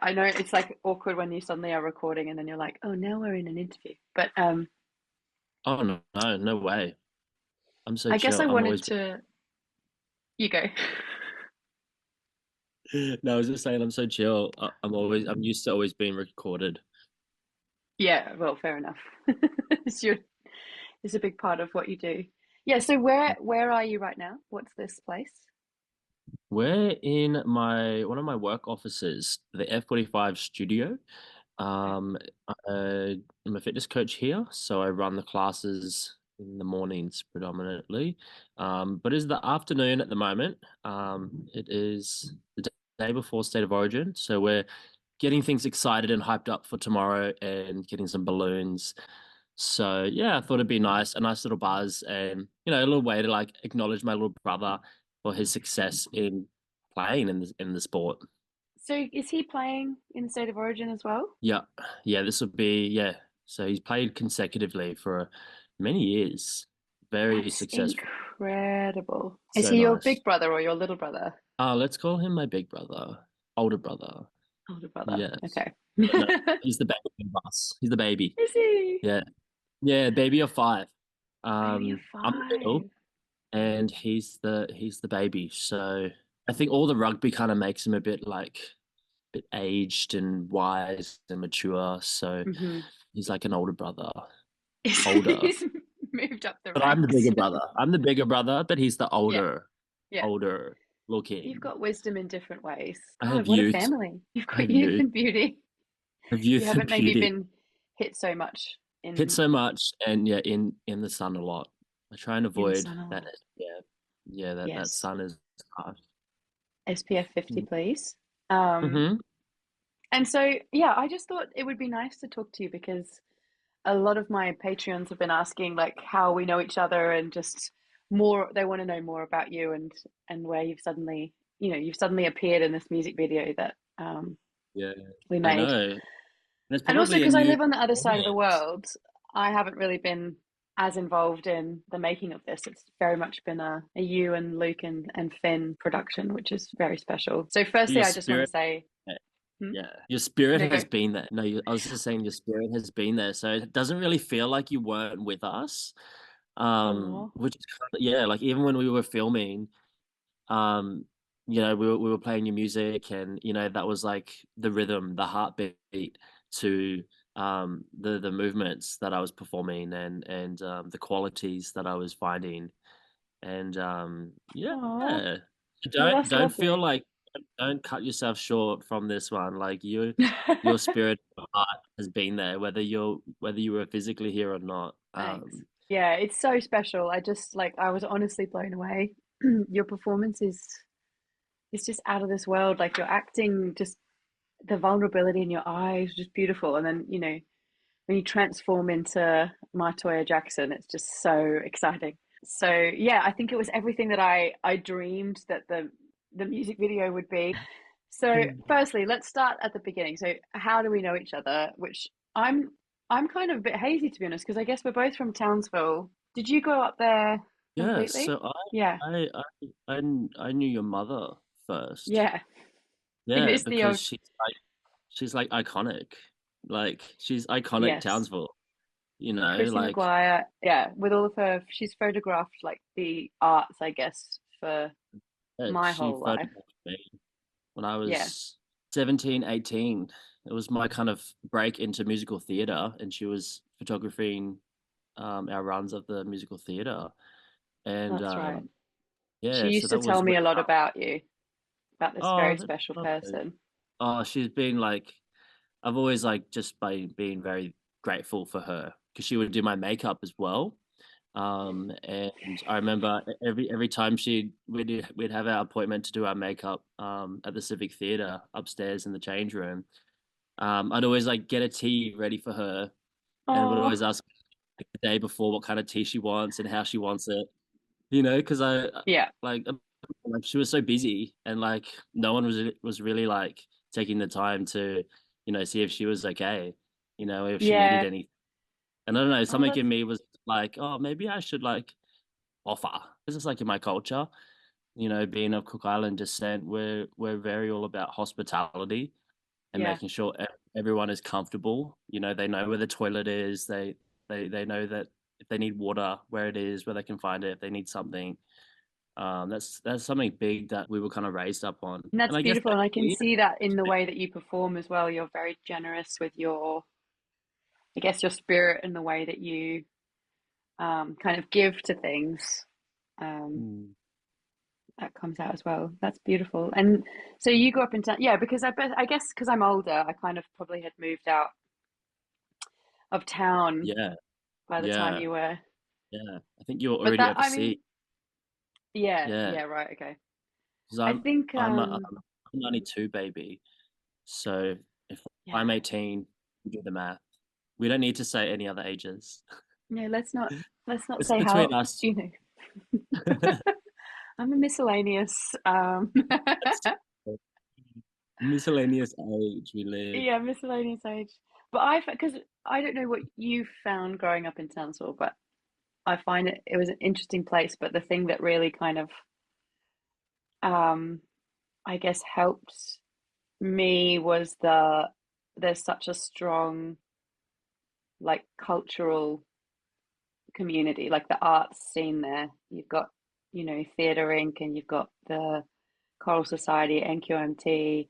I know it's like awkward when you suddenly are recording and then you're like, oh, now we're in an interview. But Oh no, no, no way. I'm so I guess chill. I I'm wanted always to. You go. no, I was just saying I'm so chill. I'm used to always being recorded. Yeah, well, fair enough. It's your it's a big part of what you do. Yeah, so where are you right now? What's this place? We're in my one of my work offices, the F45 studio. Okay. Um, I'm a fitness coach here, so I run the classes in the mornings predominantly. But it's the afternoon at the moment. It is the day before State of Origin, so we're getting things excited and hyped up for tomorrow and getting some balloons. So yeah, I thought it'd be a nice little buzz, and a little way to like acknowledge my little brother for his success in playing in the sport. So is he playing in the State of Origin as well? Yeah, yeah, this will be yeah. So he's played consecutively for many years. Very That's successful. incredible. Is So he your nice. big brother or your little brother? Let's call him my big brother, older brother. Older brother. Yes. Okay. But no, he's the baby of us. He's the baby. Is he? Yeah. Yeah, baby of five. Baby of I'm the middle five. and he's the baby. So I think all the rugby kind of makes him a bit bit aged and wise and mature. So Hmm. he's like an older brother. Older. He's moved up the But I'm the ranks. bigger brother. I'm the bigger brother, but he's the Yeah, yeah. older You've looking. got wisdom in different ways. I God, have what a youth. family. You've I got have youth youth. and beauty. I have You youth and haven't maybe beauty. been hit so much Hit in so much and yeah, in the sun a lot. I try and the avoid sun a that. lot. Yeah. Yeah, that Yes. sun is harsh. SPF 50, please. Um, Mm-hmm. and so, yeah, I just thought it would be nice to talk to you because a lot of my Patreons have been asking like how we know each other and just more, they want to know more about you and where you've suddenly appeared in this music video that Yeah, we I made. know. And it's And also probably a because I new live on the other side of the audience. world, I haven't really been as involved in the making of this. It's very much been a you and Luke and Finn production, which is very special. So firstly, Your I just want to spirit, say, hmm? yeah, your spirit No, has go. been there. No, I was just saying your spirit has been there, so it doesn't really feel like you weren't with us. Oh, Which is kind of, yeah, like even when we were filming, um, we were playing your music, and that was like the rhythm, the heartbeat to the movements that I was performing and the qualities that I was finding. And yeah, oh, well, don't that's don't feel lovely. like don't cut yourself short from this one. Like your spirit of art has been there, whether you were physically here or not. Thanks. Yeah, it's so special. I just like I was honestly blown away. Your performance is just out of this world. Like your acting, just the vulnerability in your eyes, just beautiful. And then, when you transform into Martoya Jackson, it's just so exciting. So yeah, I think it was everything that I dreamed that the music video would be. So firstly, let's start at the beginning. So how do we know each other? Which I'm kind of a bit hazy to be honest, because I guess we're both from Townsville. Did you grow up there Yeah, completely? so Yeah. I knew your mother first. Yeah. It Yeah, is the because old she's like iconic. Like she's iconic yes. Townsville, Chrissy like McGuire, yeah, with all of her, she's photographed like the arts, I guess, for my she whole life. photographed me when I Yeah, was 17, 18. It was my kind of break into musical theater, and she was photographing our runs of the musical theater. And that's right. She yeah, so used to that tell was me when a lot about you, about this oh, very that's special lovely. person. Oh, she's been like I've always like just by being very grateful for her because she would do my makeup as well. And I remember every time we'd have our appointment to do our makeup at the Civic Theatre upstairs in the change room. I'd always like get a tea ready for her and would always Oh, ask like, the day before what kind of tea she wants and how she wants it. Because yeah, like she was so busy and like no one was really like taking the time to see if she was okay, if she needed yeah. anything. And I don't know, Oh, something that's in me was like, oh, maybe I should like offer. This is like in my culture, being of Cook Island descent, we're very all about hospitality. and Yeah. making sure everyone is comfortable. You know, they know where the toilet is. They know that if they need water, where it is, where they can find it. If they need something, that's something big that we were kind of raised up on. And And that's I guess beautiful. that's And I can weird. see that in the way that you perform as well. You're very generous with your, I guess, your spirit and the way that you kind of give to things. Um, Mm. that comes out as well. That's beautiful. And so you grew up in town, yeah, because I guess because I'm older, I kind of probably had moved out of town Yeah, by the time yeah, you were. yeah. I think you were But already that, I mean, overseas. yeah, Yeah, yeah, right, okay. because I think, I'm 92 baby. So if I'm yeah, 18, you do the math. We don't need to say any other ages. no, let's not It's say between how, us. you know, I'm a miscellaneous, That's miscellaneous age we live. yeah, miscellaneous age. But because I don't know what you found growing up in Townsville, but I find it was an interesting place. But the thing that really kind of, um, I guess, helped me was there's such a strong like cultural community, like the arts scene there. You've got, Theatre Inc. and you've got the Choral Society, NQMT,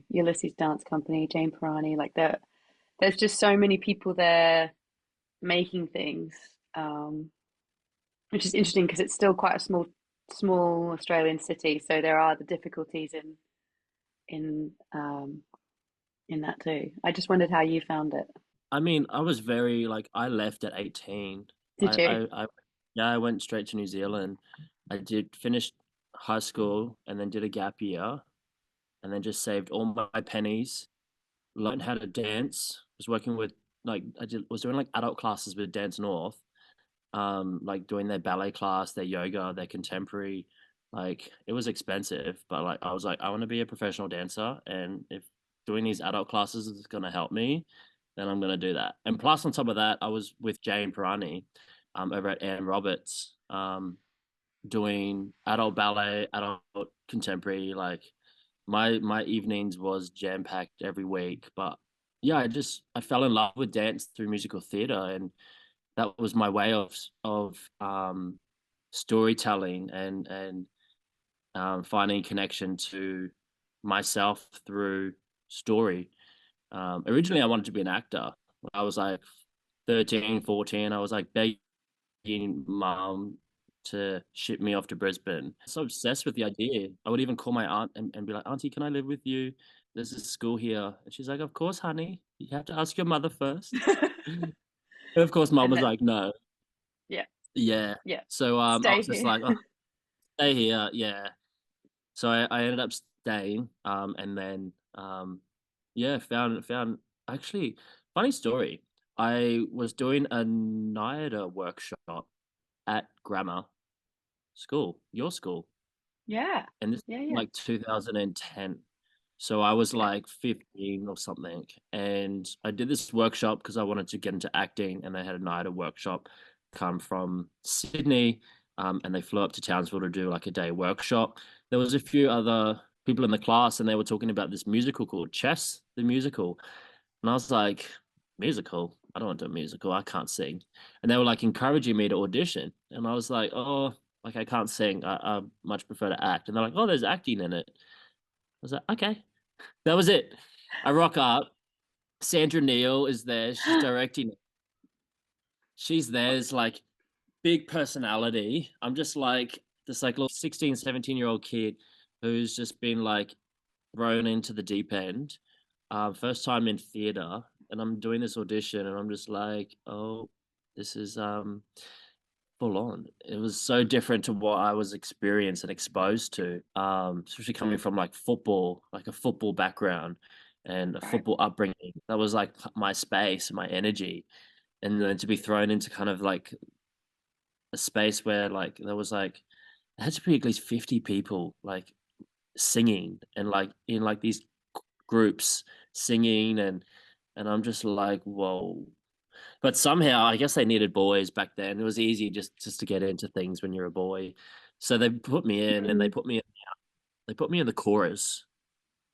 Ulysses Dance Company, Jane Pirani. Like there's just so many people there making things, which is interesting because it's still quite a small Australian city. So there are the difficulties in in that too. I just wondered how you found it. I mean, I was very like I left at 18. Did you? Yeah, I went straight to New Zealand. I did finish high school and then did a gap year and then just saved all my pennies, learned how to dance, was working with like was doing like adult classes with Dance North, like doing their ballet class, their yoga, their contemporary. Like it was expensive, but like I was like, I want to be a professional dancer, and if doing these adult classes is gonna help me, then I'm gonna do that. And plus, on top of that, I was with Jane Pirani, over at Anne Roberts, doing adult ballet, adult contemporary. Like my evenings was jam packed every week, but yeah, I fell in love with dance through musical theater, and that was my way of storytelling and finding connection to myself through story. Originally, I wanted to be an actor. I was like 13, 14. I was like begging mom to ship me off to Brisbane. So obsessed with the idea. I would even call my aunt and be like, Auntie, can I live with you? There's a school here. And she's like, Of course, honey. You have to ask your mother first. And of course, mom And was then, like, No. yeah, Yeah. yeah, So I stay was just here. like, oh, stay here. Yeah. So I ended up staying. And then yeah, found actually funny story. I was doing a NIDA workshop at grammar school, your school, Yeah, and this yeah, yeah. like 2010. So I was Okay. like 15 or something, and I did this workshop because I wanted to get into acting, and they had a night of workshop come from Sydney, and they flew up to Townsville to do like a day workshop. There was a few other people in the class, and they were talking about this musical called Chess, the musical, and I was like, musical? I don't want to do a musical. I can't sing. And they were like encouraging me to audition. And I was like, oh, like I can't sing. I much prefer to act. And they're like, oh, there's acting in it. I was like, okay. That was it. I rock up. Sandra Neal is there. She's directing. She's there. It's like big personality. I'm just like this like little 16, 17-year-old kid who's just been like thrown into the deep end. First time in theater, and I'm doing this audition, and I'm just like, oh, this is full on. It was so different to what I was experienced and exposed to. Especially coming from like a football background and a Right. football upbringing. That was like my space, my energy, and then to be thrown into kind of like a space where like there was like there had to be at least 50 people like singing and like in like these groups singing and I'm just like, whoa. But somehow I guess they needed boys back then. It was easy just to get into things when you're a boy. So they put me in and Mm. they put me in the chorus.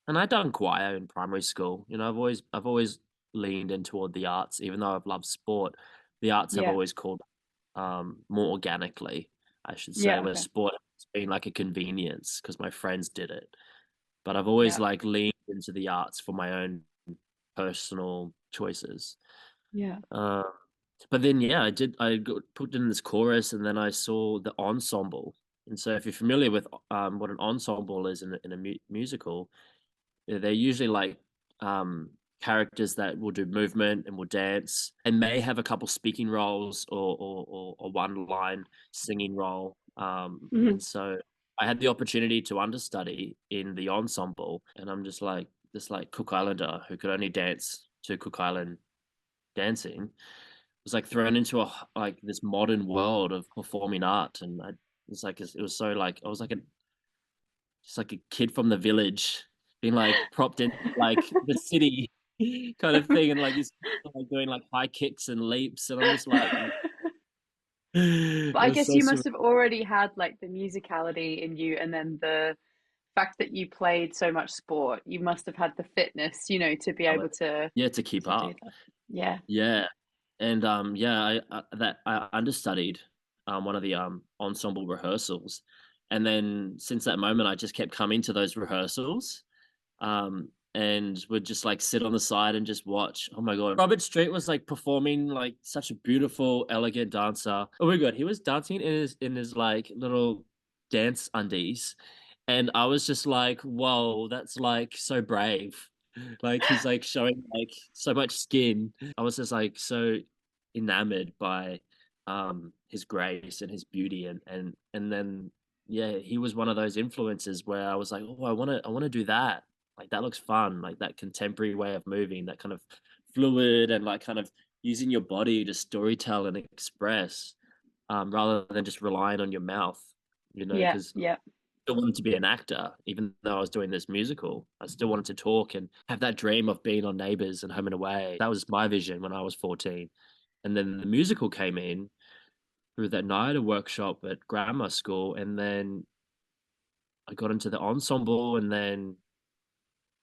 And I done choir in primary school. I've always leaned in toward the arts, even though I've loved sport. The arts have Yeah. always called more organically, I should say, Yeah. where Okay. sport has been like a convenience because my friends did it. But I've always Yeah. like leaned into the arts for my own personal choices. Yeah. Uh, but then yeah, I got put in this chorus, and then I saw the ensemble. And so if you're familiar with what an ensemble is in a musical, they're usually like um, characters that will do movement and will dance and may have a couple speaking roles or one line singing role. And Mhm. so I had the opportunity to understudy in the ensemble, and I'm just like this like Cook Islander who could only dance to Cook Island dancing was like thrown into a like this modern world of performing art, and it was so like I was like just like a kid from the village being like propped in like the city kind of thing, and like he's like doing like high kicks and leaps, and I'm just like But it I was guess so you surreal. must have already had like the musicality in you, and then the fact that you played so much sport, you must have had the fitness, to be able Yeah, to keep to do up. that. Yeah. Yeah, and yeah, I understudied one of the ensemble rehearsals, and then since that moment, I just kept coming to those rehearsals, and would just like sit on the side and just watch. Oh my God, Robert Street was like performing like such a beautiful, elegant dancer. Oh my God, he was dancing in his like little dance undies, and I was just like, whoa, that's like so brave. Like he's like showing like so much skin. I was just like so enamored by his grace and his beauty, and then yeah, he was one of those influences where I was like, oh, I want to do that. Like that looks fun, like that contemporary way of moving, that kind of fluid and like kind of using your body to storytell and express, rather than just relying on your mouth, Yeah. because Yeah. still wanted to be an actor, even though I was doing this musical. I still wanted to talk and have that dream of being on Neighbours and Home and Away. That was my vision when I was 14. And then the musical came in through that night, a workshop at grammar school, and then I got into the ensemble, and then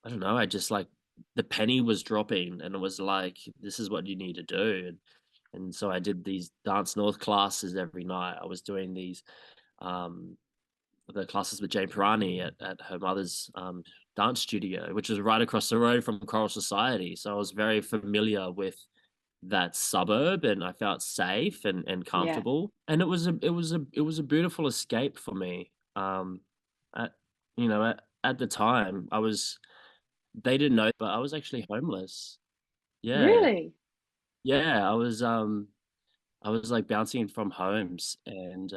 I don't know, I just like the penny was dropping, and it was like, this is what you need to do. And so I did these Dance North classes every night. I was doing these um the classes with Jane Pirani at her mother's dance studio, which was right across the road from Choral Society. So I was very familiar with that suburb, and I felt safe and Yeah. comfortable. And it was a beautiful escape for me. At, at the time, they didn't know, but I was actually homeless. Yeah, Really? yeah, I was like bouncing from homes, and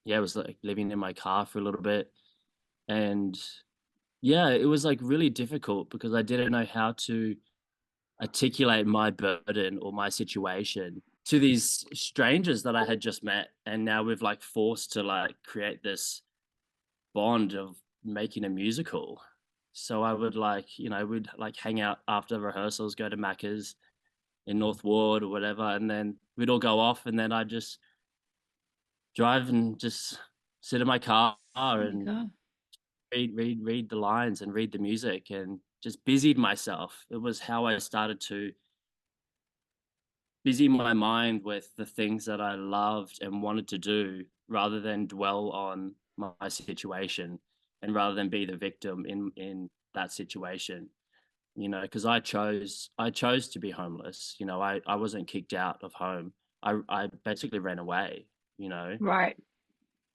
yeah, I was like living in my car for a little bit, and yeah, it was like really difficult because I didn't know how to articulate my burden or my situation to these strangers that I had just met. And now we've like forced to like create this bond of making a musical. So I would like, we'd like hang out after rehearsals, go to Macca's in North Ward or whatever, and then we'd all go off, and then I'd just drive and just sit in my car Oh my and God. read the lines and read the music and just busied myself. It was how I started to busy my mind with the things that I loved and wanted to do rather than dwell on my situation and rather than be the victim in that situation. Because I chose to be homeless. I wasn't kicked out of home. I basically ran away, you know Right.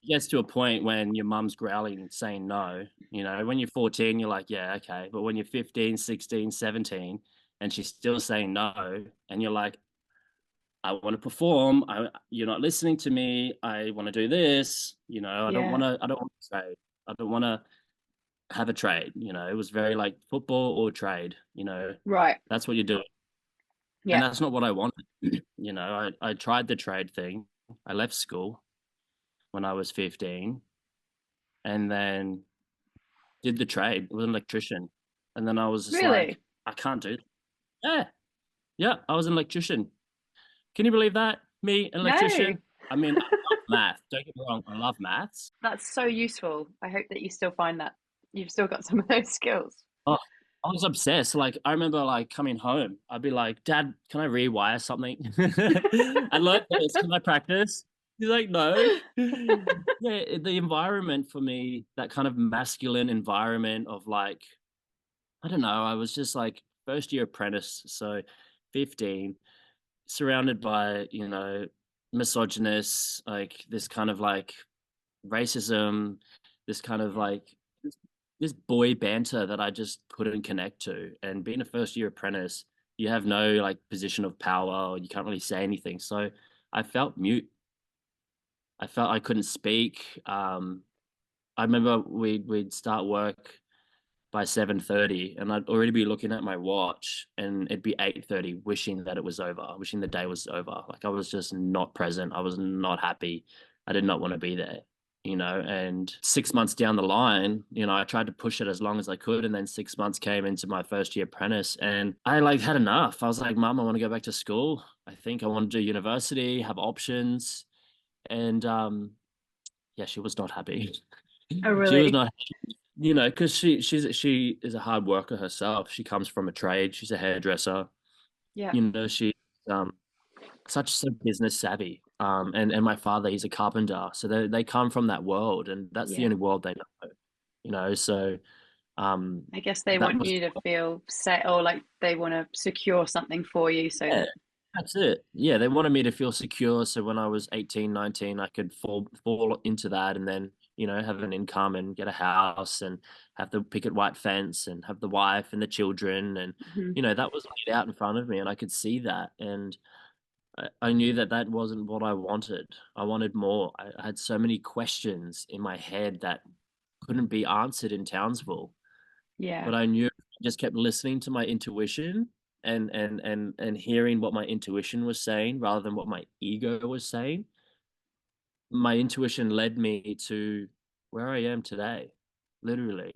it gets to a point when your mum's growling and saying no. When you're 14, you're like, yeah, okay. But when you're 15, 16, 17, and she's still saying no, and you're like, I want to perform. You're not listening to me. I want to do this. I don't want Yeah. to. I don't want to trade. I don't want to have a trade. It was very like football or trade. Right. That's what you do, and Yeah. that's not what I wanted. I tried the trade thing. I left school when I was 15, and then did the trade, was an electrician. And then I was just like, Really? I can't do that. Yeah. Yeah. I was an electrician. Can you believe that? Me, an No. electrician. I mean, I love math. Don't get me wrong. I love maths. That's so useful. I hope that you still find that you've still got some of those skills. Oh, I was obsessed. Like I remember like coming home, I'd be like, Dad, can I rewire something? I learned this. Can I practice? He's like, no. Yeah, the environment for me, that kind of masculine environment of like, I don't know, I was just like first year apprentice, so 15, surrounded by, misogynists, like this kind of like racism, this kind of Yeah. like this boy banter that I just couldn't connect to. And being a first year apprentice, you have no like position of power, or you can't really say anything. So I felt mute. I felt I couldn't speak. I remember we'd start work by 7:30 and I'd already be looking at my watch and it'd be 8:30 wishing that it was over, wishing the day was over. Like I was just not present. I was not happy. I did not want to be there, and 6 months down the line, I tried to push it as long as I could and then 6 months came into my first year apprentice and I like had enough. I was like, Mom, I want to go back to school. I think I want to do university, have options. And yeah, she was not happy. Oh, She was really? not, because she is a hard worker herself. She comes from a trade. She's a hairdresser. Yeah. She's um so business savvy. And my father, he's a carpenter, so they come from that world, and that's the Yeah. only world they know. So um I guess they that want was you to feel set, or like they want to secure something for you so yeah, that, that's it. Yeah, they wanted me to feel secure, so when I was 18, 19, I could fall into that and then, have an income and get a house and have the picket white fence and have the wife and the children and mhm. that was laid out in front of me and I could see that and I knew that that wasn't what I wanted. I wanted more. I had so many questions in my head that couldn't be answered in Townsville, Yeah. but I knew I just kept listening to my intuition and hearing what my intuition was saying rather than what my ego was saying. My intuition led me to where I am today, literally.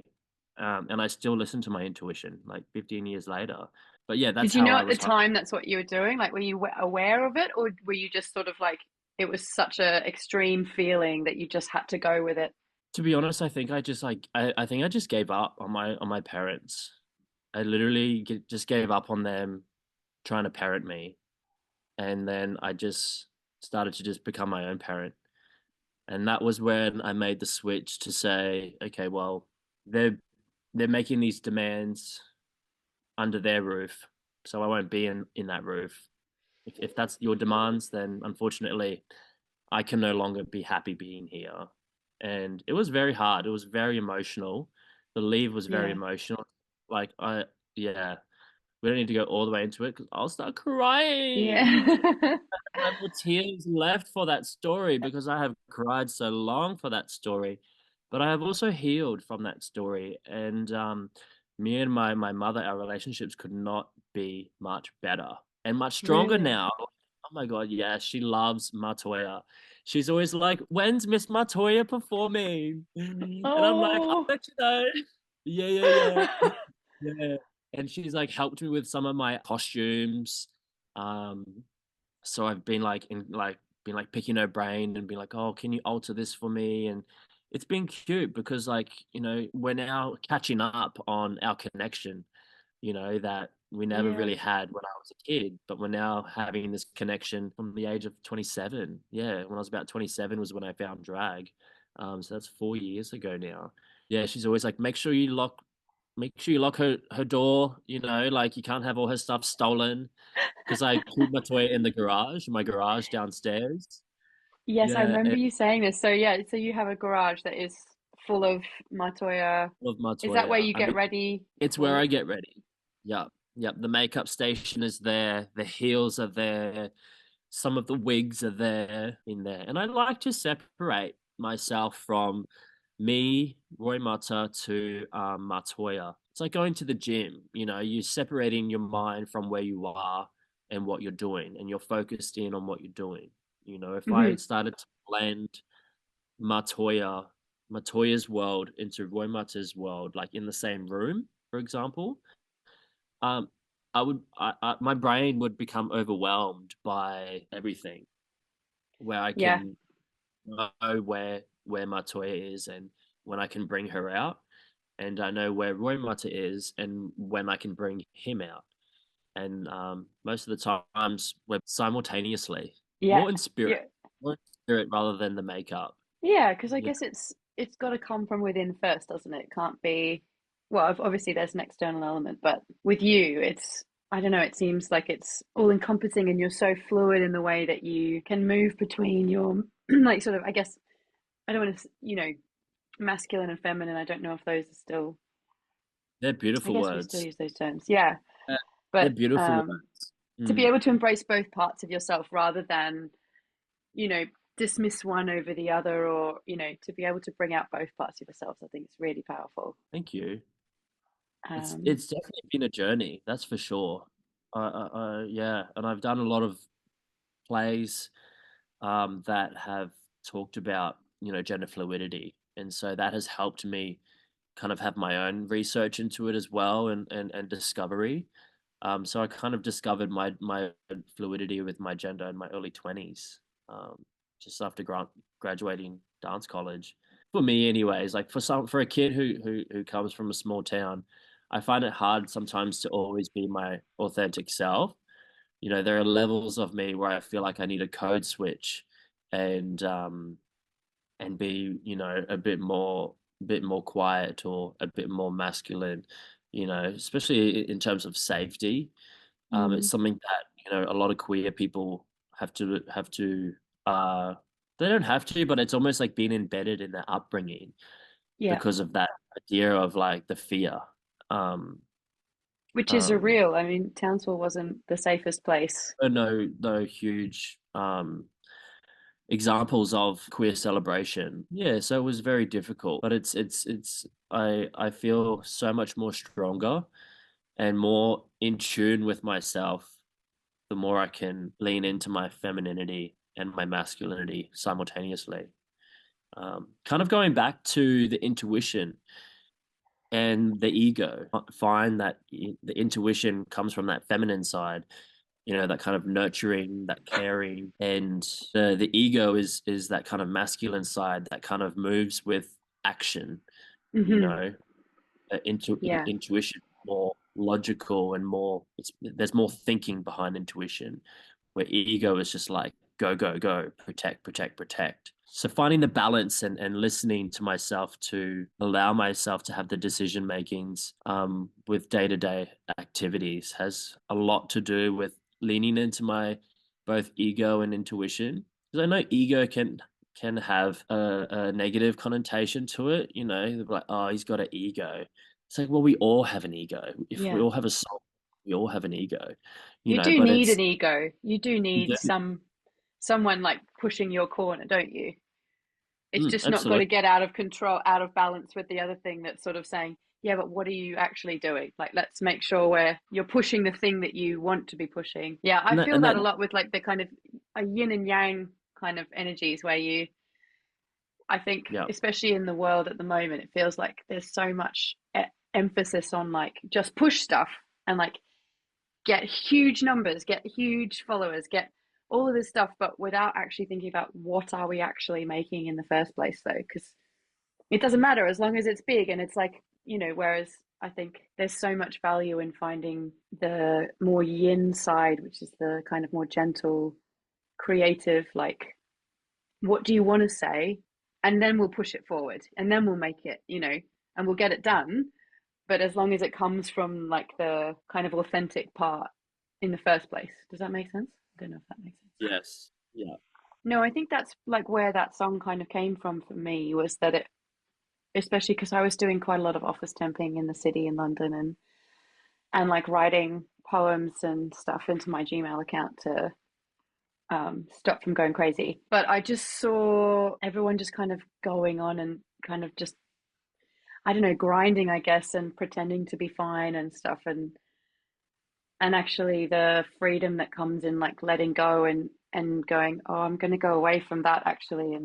And I still listen to my intuition like 15 years later. But yeah, that's Did you how know I at the was. time that's what you were doing? Like, were you aware of it, or were you just sort of like it was such a extreme feeling that you just had to go with it? To be honest, I think I think I just gave up on my parents. I literally just gave up on them trying to parent me, and then I just started to just become my own parent. And that was when I made the switch to say, okay, well, they're they're making these demands under their roof, so I won't be in that roof. If that's your demands, then unfortunately, I can no longer be happy being here. And it was very hard. It was very emotional. The leave was very Yeah. emotional. Like yeah, we don't need to go all the way into it because I'll start crying. Yeah. I have no tears left for that story because I have cried so long for that story. But I have also healed from that story. And me and my mother, our relationships could not be much better and much stronger Really? now. Oh my God, yeah, she loves Martoya. She's always like, when's Miss Martoya performing? And I'm like, I'll Oh. let you know. Yeah, yeah, yeah. Yeah. And she's like helped me with some of my costumes. Um, so I've been like been like picking her brain and being like, oh, can you alter this for me? And it's been cute because like, we're now catching up on our connection, that we never Yeah. really had when I was a kid, but we're now having this connection from the age of 27. Yeah, when I was about 27 was when I found drag. So that's 4 years ago now. Yeah, she's always like, make sure you lock her door, like you can't have all her stuff stolen because I keep my toy in the garage, my garage downstairs. Yes, I Yeah, remember and you saying this. So yeah, so you have a garage that is full of Martoya. I love my Is that where toy. you I get mean, ready it's where for? I get ready. Yep. Yep. The makeup station is there. The heels are there. Some of the wigs are there in there. And I like to separate myself from me, Roymata, to Martoya. It's like going to the gym. You're separating your mind from where you are and what you're doing, and you're focused in on what you're doing. If I Mhm. started to blend Martoya, Martoya's world into Roymata's world, like in the same room, for example, um, my brain would become overwhelmed by everything where I Yeah. can know where Martoya is and when I can bring her out. and I know where Roymata is and when I can bring him out. And most of the times we're simultaneously, Yeah, more in spirit, yeah, more in spirit rather than the makeup. yeah. Because I Yeah, guess it's got to come from within first, doesn't it? It can't be. Well, obviously there's an external element, but with you, it's I don't know. It seems like it's all encompassing, and you're so fluid in the way that you can move between your like sort of. I guess I don't want to, masculine and feminine. I don't know if those are still. they're I beautiful guess we still words. use those terms. Yeah, Uh, they're but beautiful words. to be Mm, able to embrace both parts of yourself rather than you know dismiss one over the other, or to be able to bring out both parts of yourselves, I think it's really powerful. thank you. It's um it's definitely been a journey, that's for sure. Yeah, and I've done a lot of plays that have talked about gender fluidity, and so that has helped me kind of have my own research into it as well, and discovery. So I kind of discovered my fluidity with my gender in my early 20s, just after graduating dance college. For me, anyways, like for a kid who comes from a small town, I find it hard sometimes to always be my authentic self. There are levels of me where I feel like I need a code switch, and be a bit more quiet or a bit more masculine, especially in terms of safety. It's mm, something that a lot of queer people have to uh they don't have to, but it's almost like being embedded in their upbringing yeah, because of that idea of like the fear. um which is a um real, I mean, Townsville wasn't the safest place. no huge examples of queer celebration. Yeah, so it was very difficult, but I feel so much more stronger and more in tune with myself the more I can lean into my femininity and my masculinity simultaneously. Kind of going back to the intuition and the ego, I find that the intuition comes from that feminine side, that kind of nurturing, that caring, and the ego is that kind of masculine side that kind of moves with action. You Hmm. know, Yeah, intuition more logical and there's more thinking behind intuition, where ego is just like go go go, protect protect protect. So finding the balance and listening to myself to allow myself to have the decision makings with day-to-day activities has a lot to do with leaning into my both ego and intuition, because I know ego can have a negative connotation to it. Like, oh, he's got an ego. It's like, well, we all have an ego. If we yeah. all have a soul, we all have an ego. You do But need it's an ego. You do you need do. someone like pushing your corner, don't you? It's just not got to Absolutely. get out of control, out of balance with the other thing that's sort of saying, yeah, but what are you actually doing? Like, let's make sure you're pushing the thing that you want to be pushing. Yeah, I And that, feel and that that a lot with like the kind of a yin and yang kind of energies where I think, yeah. especially in the world at the moment, it feels like there's so much emphasis on like just push stuff and like get huge numbers, get huge followers, get all of this stuff, but without actually thinking about what are we actually making in the first place, though, because it doesn't matter as long as it's big and it's like whereas I think there's so much value in finding the more yin side, which is the kind of more gentle, creative, like what do you want to say, and then we'll push it forward and then we'll make it, and we'll get it done, but as long as it comes from like the kind of authentic part in the first place. Does that make sense? I don't know if that makes sense. Yes. Yeah. No, I think that's like where that song kind of came from for me, was that it, especially because I was doing quite a lot of office temping in the city in London, and like writing poems and stuff into my Gmail account to stop from going crazy. But I just saw everyone just kind of going on and kind of just, I don't know, grinding, I guess, and pretending to be fine and stuff. And actually the freedom that comes in like letting go and going, oh, I'm going to go away from that actually,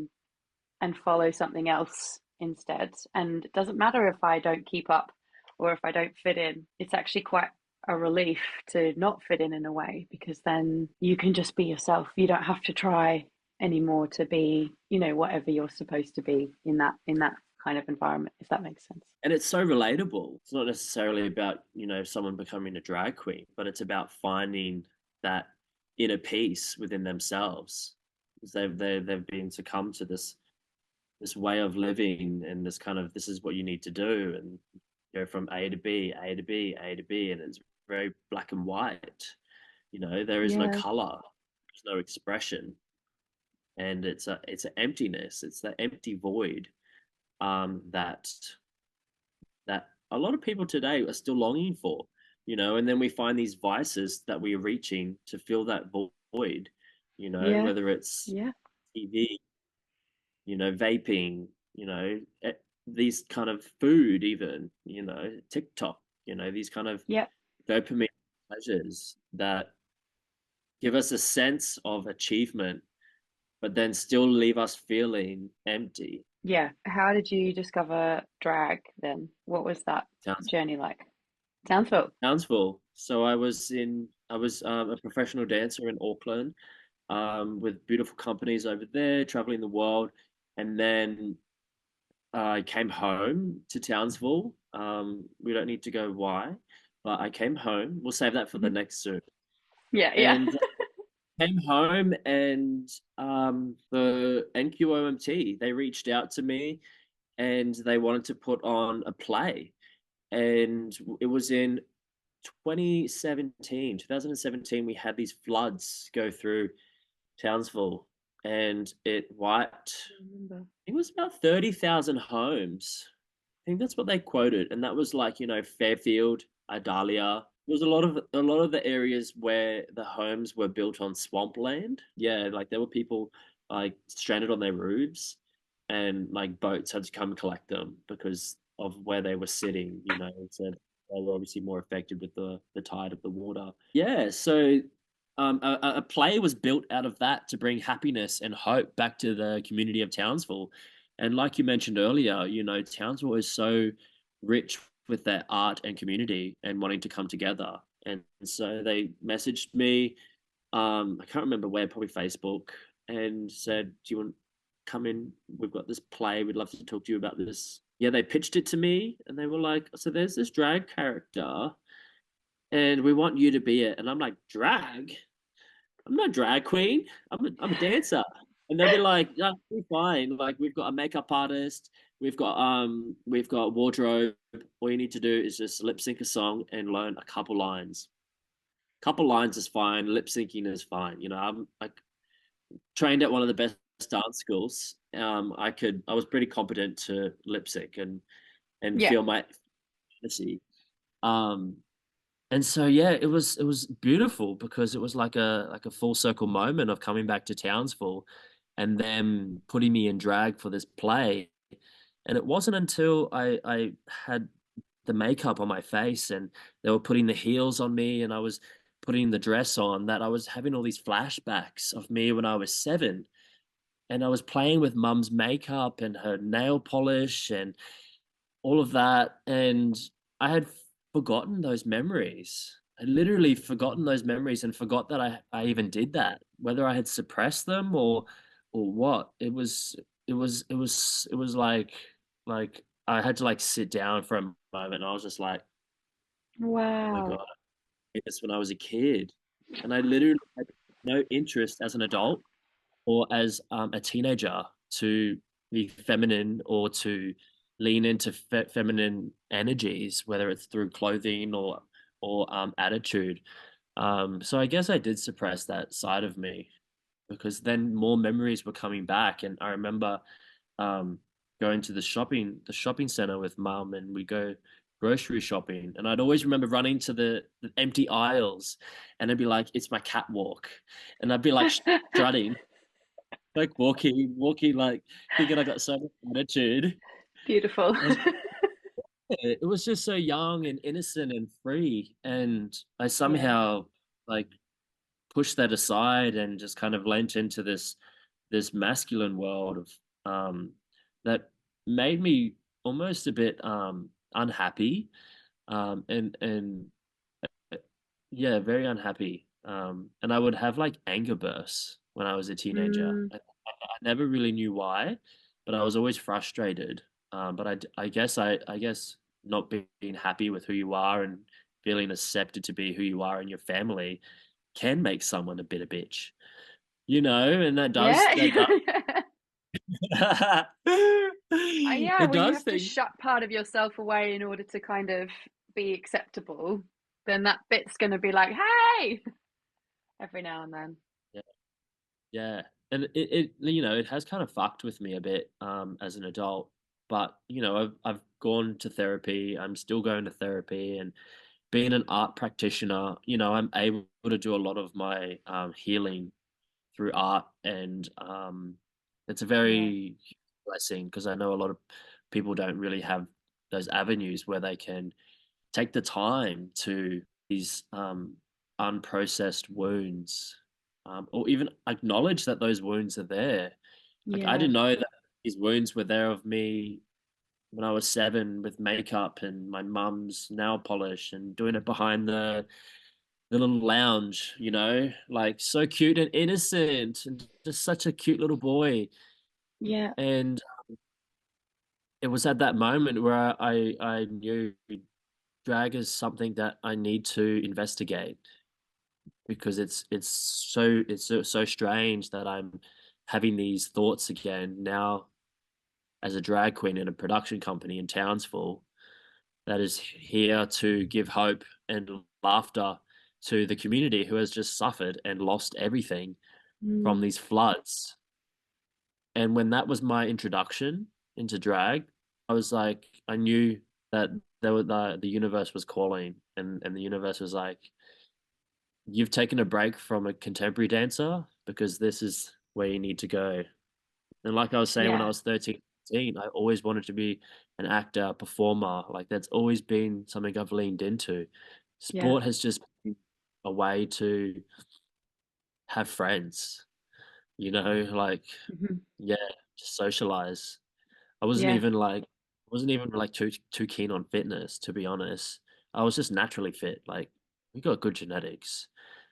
and follow something else instead. And it doesn't matter if I don't keep up or if I don't fit in. It's actually quite a relief to not fit in a way, because then you can just be yourself. You don't have to try anymore to be, whatever you're supposed to be in that kind of environment, if that makes sense. And it's so relatable. It's not necessarily about, someone becoming a drag queen, but it's about finding that inner peace within themselves. Because they've been succumbed to this way of living, and this kind of, this is what you need to do, and go from A to B, A to B, A to B, and it's very black and white. There is no Yeah, color, there's no expression, and it's an emptiness. It's that empty void, that a lot of people today are still longing for, and then we find these vices that we're reaching to fill that void, yeah, whether it's yeah, TV, vaping, these kind of food, even, TikTok, these kind of yeah, dopamine pleasures that give us a sense of achievement, but then still leave us feeling empty. yeah. How did you discover drag then? What was that Sounds journey like? Townsville. Townsville. So I was a professional dancer in Auckland, with beautiful companies over there, traveling the world, and then I came home to Townsville. We don't need to go why, but I came home. We'll save that for the Mhm. next Zoom. Yeah, yeah. And came home, and the NQOMT, they reached out to me, and they wanted to put on a play. And it was in 2017, we had these floods go through Townsville, and it wiped, I remember. it was about 30,000 homes. I think that's what they quoted, and that was like, Fairfield, Idalia. There was a lot of the areas where the homes were built on swampland. Yeah, like there were people like stranded on their roofs, and like boats had to come collect them because of where they were sitting. It said they were obviously more affected with the tide of the water. Yeah, so a play was built out of that to bring happiness and hope back to the community of Townsville. And like you mentioned earlier, Townsville is so rich with their art and community and wanting to come together. And so they messaged me, I can't remember where, probably Facebook, and said, "Do you want to come in? We've got this play. We'd love to talk to you about this." Yeah, they pitched it to me, and they were like, "So there's this drag character, and we want you to be it." And I'm like, "Drag? I'm not a drag queen. I'm a dancer." And they'll be like, "Yeah, we're fine. Like we've got a makeup artist, we've got wardrobe. All you need to do is just lip sync a song and learn a couple lines. Couple lines is fine. Lip syncing is fine. I'm like trained at one of the best dance schools. I was pretty competent to lip sync and Yeah. feel my fantasy. Um, and so yeah, it was beautiful because it was like a full circle moment of coming back to Townsville and then putting me in drag for this play. And it wasn't until I had the makeup on my face and they were putting the heels on me and I was putting the dress on that I was having all these flashbacks of me when I was 7, and I was playing with mum's makeup and her nail polish and all of that. And I had forgotten those memories. I literally forgotten those memories and forgot that I even did that, whether I had suppressed them or what. It was like I had to like sit down for a moment, and I was just like, oh my God, Wow. I did this when I was a kid. And I literally had no interest as an adult or as a teenager to be feminine or to lean into feminine energies, whether it's through clothing or attitude. So I guess I did suppress that side of me because then more memories were coming back, and I remember um, going to the shopping center with mum, and we go grocery shopping, and I'd always remember running to the empty aisles, and I'd be like, "It's my catwalk," and I'd be like strutting like walking, like thinking I got so much attitude. Beautiful. And it was just so young and innocent and free. And I Yeah. somehow like pushed that aside and just kind of lent into this masculine world of that made me almost a bit unhappy. And yeah, very unhappy. And I would have like anger bursts when I was a teenager. Mm, I never really knew why, but I was always frustrated. I guess not being happy with who you are and feeling accepted to be who you are in your family can make someone a bit of bitch, and Yeah. that does Yeah, it when you does have to things. shut part of yourself away in order to kind of be acceptable, then that bit's going to be like, hey, every now and then. Yeah, yeah, and it has kind of fucked with me a bit as an adult, but I've gone to therapy. I'm still going to therapy, and being an art practitioner, I'm able to do a lot of my healing through art, and it's a Yeah. very blessing because I know a lot of people don't really have those avenues where they can take the time to these unprocessed wounds, or even acknowledge that those wounds are there. Like I Yeah. didn't know that these wounds were there of me when I was 7 with makeup and my mum's nail polish and doing it behind the little lounge, like so cute and innocent and just such a cute little boy. Yeah. And it was at that moment where I knew drag is something that I need to investigate because it's so strange that I'm having these thoughts again now as a drag queen in a production company in Townsville that is here to give hope and laughter to the community who has just suffered and lost everything from Mm. these floods. And when that was my introduction into drag, I was like, I knew that the universe was calling, and the universe was like, you've taken a break from a contemporary dancer because this is where you need to go. And like I was saying, when I Yeah. was 13, 14, I always wanted to be an actor, performer. Like that's always been something I've leaned into. Yeah. Sport has just been a way to have friends, like, Hmm. yeah, just socialize. Yeah. I wasn't even like too keen on fitness, to be honest. I was just naturally fit. Like we got good genetics.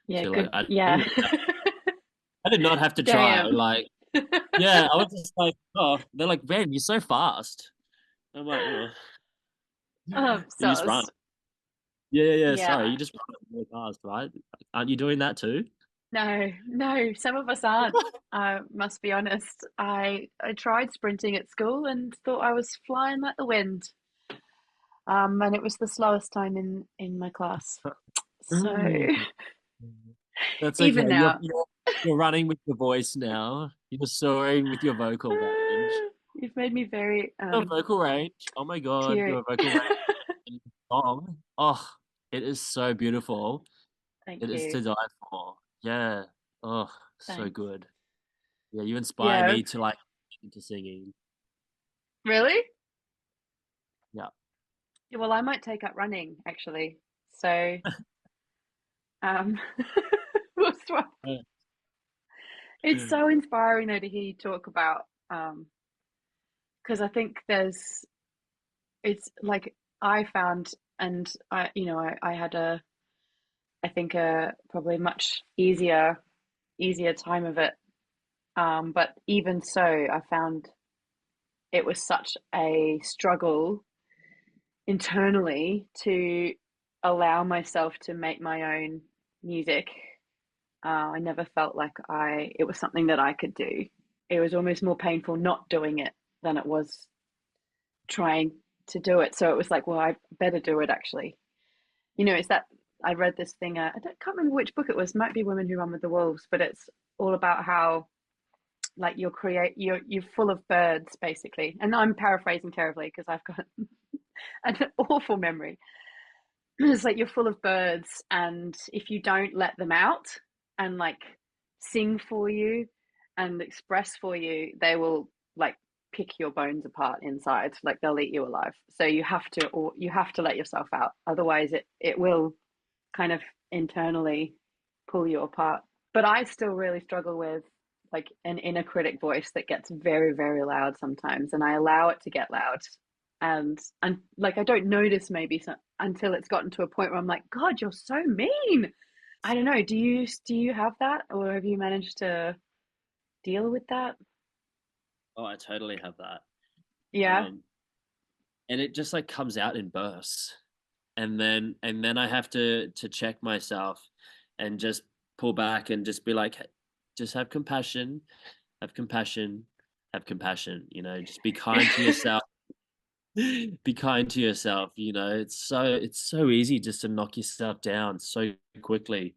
Yeah. So like Good. Yeah. I did not have to try. Damn. Like, yeah, I was just like, oh, they're like, man, you're so fast. I'm like, oh, you just run. Sus. Yeah. Sorry, Yeah. you just run really fast, right? Aren't you doing that too? No, no, some of us aren't. I must be honest. I tried sprinting at school and thought I was flying like the wind. And it was the slowest time in my class. So That's okay. even now, You're running with your voice now. You're soaring with your vocal range. you've made me very Your vocal range. Oh my God, teary. your vocal range in the song. Oh, it is so beautiful. Thank It is you. to die for. Yeah. Oh, so Thanks. good. Yeah, you inspire Yeah, me to like into singing. really? Yeah. Yeah, well, I might take up running actually. So, um, we'll swap. It's so inspiring though to hear you talk about, because I think it's like I found, and I had I think a probably much easier time of it. But even so, I found it was such a struggle internally to allow myself to make my own music. I never felt like it was something that I could do. It was almost more painful not doing it than it was trying to do it. So it was like, well, I better do it actually. It's that I read this thing. Can't remember which book it was. It might be Women Who Run with the Wolves, but it's all about how like you're full of birds basically. And I'm paraphrasing terribly because I've got an awful memory. It's like you're full of birds, and if you don't let them out and like sing for you and express for you, they will like pick your bones apart inside. Like they'll eat you alive. So you have to let yourself out. Otherwise, it will kind of internally pull you apart. But I still really struggle with like an inner critic voice that gets very, very loud sometimes, and I allow it to get loud. And like I don't notice maybe until it's gotten to a point where I'm like, God, you're so mean. I don't know. Do you have that, or have you managed to deal with that? Oh, I totally have that. Yeah. Um, and it just like comes out in bursts, and then I have to check myself and just pull back and just be like, "Hey, just have compassion, have compassion, have compassion, just be kind to yourself. Be kind to yourself. It's so easy just to knock yourself down so quickly,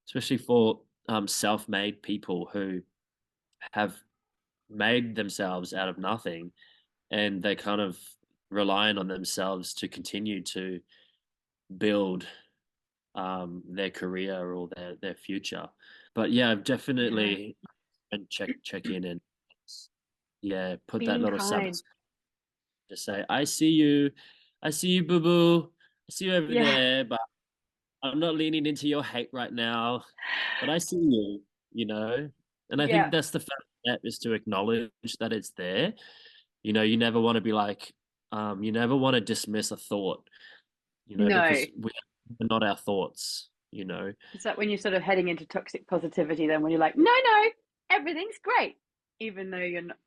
especially for self-made people who have made themselves out of nothing, and they kind of relying on themselves to continue to build their career or their future. But yeah, I've Yeah, definitely and check in and yeah, put that being little kind. sabotage. Just say, I see you, boo boo, I see you over Yeah, there, but I'm not leaning into your hate right now. But I see you, you know. And I think yeah. that's the first step is to acknowledge that it's there. You never want to be like, you never want to dismiss a thought, No, because we're not our thoughts. it's like when you're sort of heading into toxic positivity, then when you're like, no, no, everything's great, even though you're not,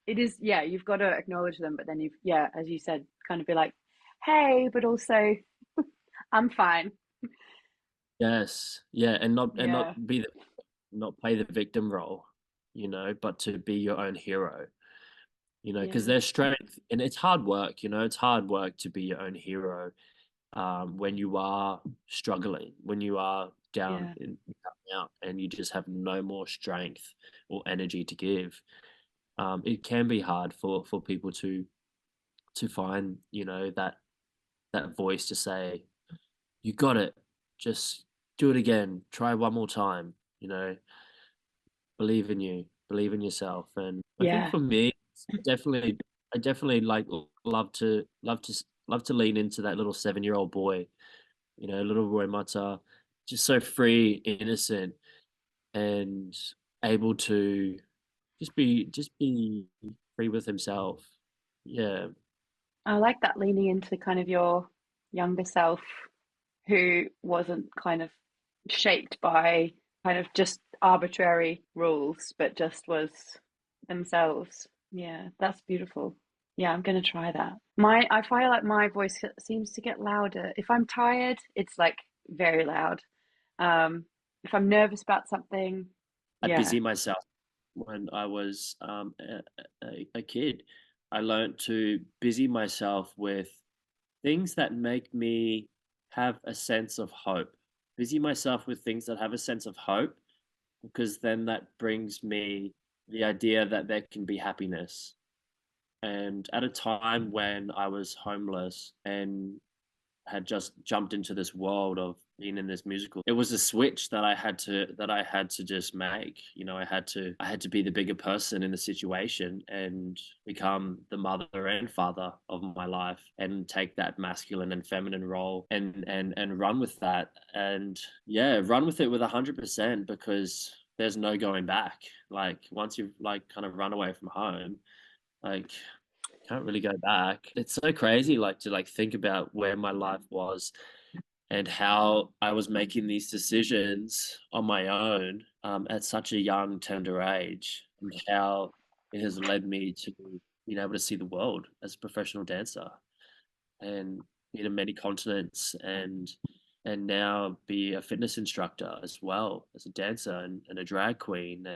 it is, yeah, you've got to acknowledge them, but then yeah, as you said, kind of be like, hey, but also I'm fine. Yes, yeah, and Yeah, not play the victim role, but to be your own hero, because yeah, there's strength and it's hard work, it's hard work to be your own hero, when you are struggling, when you are down yeah, down and out, and you just have no more strength or energy to give. It can be hard for people to find, that voice to say, "You got it. Just do it again. Try one more time." Believe in you, believe in yourself. And I think yeah. for me, I definitely like love to lean into that little 7-year-old boy, little Roymata, just so free, innocent, and able to just be free with himself. Yeah, I like that, leaning into kind of your younger self who wasn't kind of shaped by kind of just arbitrary rules, but just was themselves. Yeah, that's beautiful. Yeah, I'm gonna try that. I feel like my voice seems to get louder. If I'm tired, it's like very loud. If I'm nervous about something, I yeah, busy myself when I was a kid. I learned to busy myself with things that make me have a sense of hope. Busy myself with things that have a sense of hope, because then that brings me the idea that there can be happiness. And at a time when I was homeless and had just jumped into this world of being in this musical, it was a switch that I had to just make. I had to be the bigger person in the situation and become the mother and father of my life, and take that masculine and feminine role, and run with that. And yeah, run with it with 100%, because there's no going back. Like once you've like kind of run away from home, like can't really go back. It's so crazy, like to like think about where my life was and how I was making these decisions on my own, at such a young, tender age, and how it has led me to being able to see the world as a professional dancer and been in many continents, and now be a fitness instructor as well as a dancer, and a drag queen,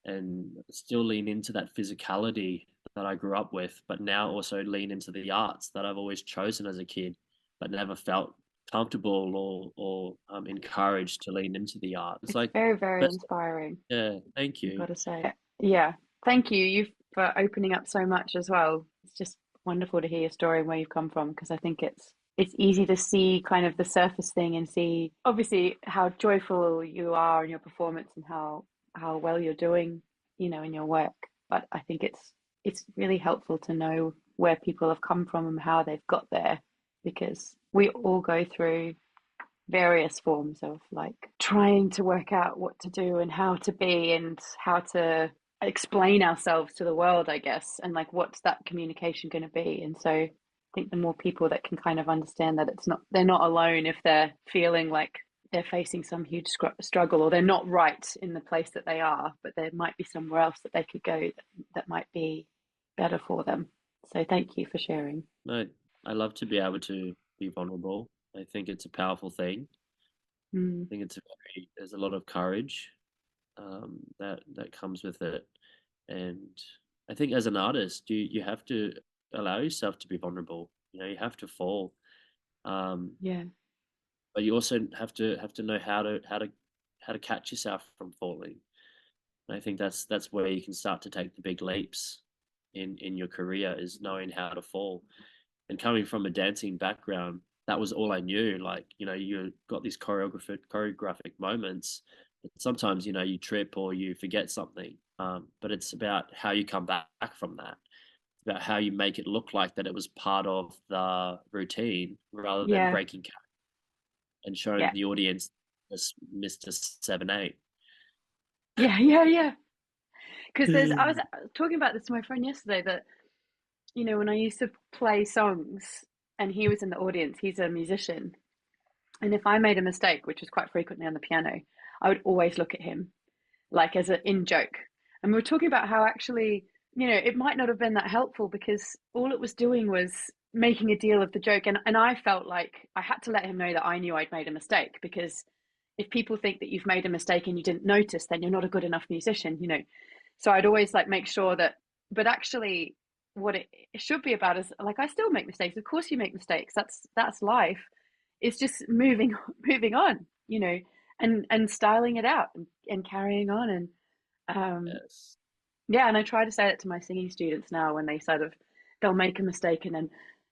and still lean into that physicality that I grew up with, but now also lean into the arts that I've always chosen as a kid, but never felt comfortable or encouraged to lean into the art. It's it's like very, very best. inspiring. Yeah, thank I've got you. to say, yeah, thank you for opening up so much as well. It's just wonderful to hear your story and where you've come from, because I think it's easy to see kind of the surface thing and see obviously how joyful you are in your performance and how well you're doing, in your work. But I think it's really helpful to know where people have come from and how they've got there, because we all go through various forms of like trying to work out what to do and how to be and how to explain ourselves to the world, I guess, and like what's that communication going to be. And so I think the more people that can kind of understand that they're not alone if they're feeling like they're facing some huge struggle, or they're not right in the place that they are, but there might be somewhere else that they could go that might be better for them. So thank you for sharing. No, I love to be able to be vulnerable. I think it's a powerful thing. I Mm, think there's a lot of courage that comes with it. And I think as an artist, you have to allow yourself to be vulnerable. You have to fall. Um, yeah, but you also have to know how to catch yourself from falling. And I think that's where you can start to take the big leaps in your career is knowing how to fall. And coming from a dancing background, that was all I knew. Like, you got these choreographic moments. But sometimes, you trip or you forget something. But it's about how you come back from that. It's about how you make it look like that it was part of the routine rather than yeah, breaking character and showing yeah, the audience as Mr. 7'8". yeah, yeah, yeah. Because I was talking about this to my friend yesterday that, when I used to play songs and he was in the audience, he's a musician. And if I made a mistake, which was quite frequently on the piano, I would always look at him like as an in joke. And we were talking about how actually, it might not have been that helpful because all it was doing was making a deal of the joke. And I felt like I had to let him know that I knew I'd made a mistake because if people think that you've made a mistake and you didn't notice, then you're not a good enough musician. So I'd always like make sure that, but actually, what it should be about is like I still make mistakes. Of course, you make mistakes. That's life. It's just moving moving on, and styling it out and carrying on and Yes. yeah. And I try to say it to my singing students now when they'll make a mistake and then